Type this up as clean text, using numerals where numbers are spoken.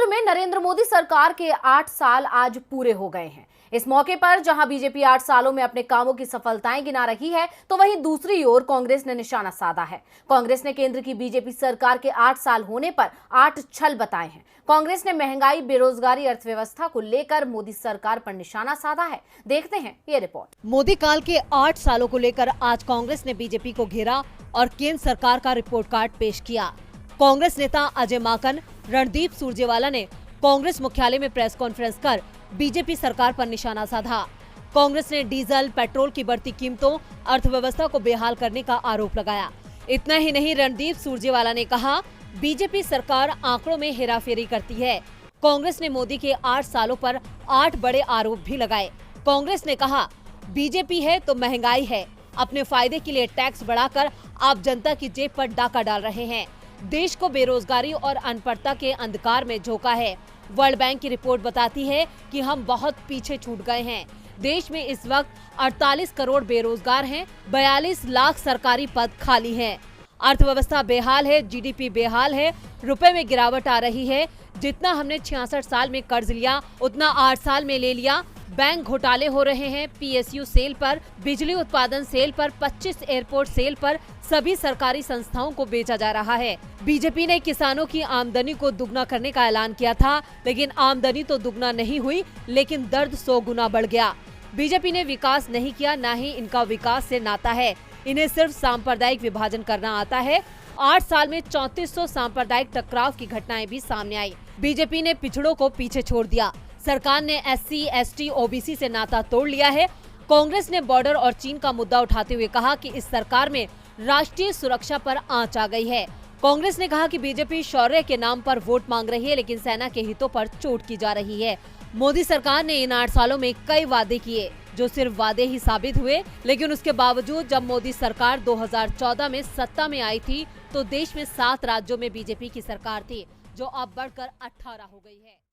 बेंगलुरु में नरेंद्र मोदी सरकार के 8 साल आज पूरे हो गए हैं। इस मौके पर जहां बीजेपी 8 सालों में अपने कामों की सफलताएं गिना रही है, तो वहीं दूसरी ओर कांग्रेस ने निशाना साधा है। कांग्रेस ने केंद्र की बीजेपी सरकार के 8 साल होने पर 8 छल बताए हैं। कांग्रेस ने महंगाई, बेरोजगारी, अर्थव्यवस्था को लेकर मोदी सरकार पर निशाना साधा है। देखते हैं ये रिपोर्ट। मोदी काल के 8 सालों को लेकर आज कांग्रेस ने बीजेपी को घेरा और केंद्र सरकार का रिपोर्ट कार्ड पेश किया। कांग्रेस नेता अजय माकन, रणदीप सुरजेवाला ने कांग्रेस मुख्यालय में प्रेस कॉन्फ्रेंस कर बीजेपी सरकार पर निशाना साधा। कांग्रेस ने डीजल, पेट्रोल की बढ़ती कीमतों, अर्थव्यवस्था को बेहाल करने का आरोप लगाया। इतना ही नहीं, रणदीप सुरजेवाला ने कहा, बीजेपी सरकार आंकड़ों में हेराफेरी करती है। कांग्रेस ने मोदी के 8 सालों पर 8 बड़े आरोप भी लगाए। कांग्रेस ने कहा, बीजेपी है तो महंगाई है। अपने फायदे के लिए टैक्स बढ़ाकर आप जनता की जेब पर डाका डाल रहे हैं। देश को बेरोजगारी और अनपढ़ता के अंधकार में झोंका है। वर्ल्ड बैंक की रिपोर्ट बताती है कि हम बहुत पीछे छूट गए हैं। देश में इस वक्त 48 करोड़ बेरोजगार हैं, 42 लाख सरकारी पद खाली हैं। अर्थव्यवस्था बेहाल है, जीडीपी बेहाल है, रुपए में गिरावट आ रही है। जितना हमने 66 साल में कर्ज लिया, उतना 8 साल में ले लिया। बैंक घोटाले हो रहे हैं, पीएसयू सेल पर, बिजली उत्पादन सेल पर, 25 एयरपोर्ट सेल पर सभी सरकारी संस्थाओं को बेचा जा रहा है। बीजेपी ने किसानों की आमदनी को दुगना करने का ऐलान किया था, लेकिन आमदनी तो दुगना नहीं हुई, लेकिन दर्द 100 गुना बढ़ गया। बीजेपी ने विकास नहीं किया, न ही इनका विकास से नाता है। इन्हें सिर्फ सांप्रदायिक विभाजन करना आता है। 8 साल में 3400 सांप्रदायिक टकराव की घटनाएं भी सामने आई। बीजेपी ने पिछड़ों को पीछे छोड़ दिया। सरकार ने एससी, एसटी, ओबीसी से नाता तोड़ लिया है। कांग्रेस ने बॉर्डर और चीन का मुद्दा उठाते हुए कहा कि इस सरकार में राष्ट्रीय सुरक्षा पर आंच आ गई है। कांग्रेस ने कहा कि बीजेपी शौर्य के नाम पर वोट मांग रही है, लेकिन सेना के हितों पर चोट की जा रही है। मोदी सरकार ने इन 8 सालों में कई वादे किए, जो सिर्फ वादे ही साबित हुए। लेकिन उसके बावजूद जब मोदी सरकार 2014 में सत्ता में आई थी, तो देश में 7 राज्यों में बीजेपी की सरकार थी, जो अब बढ़कर 18 हो गई है।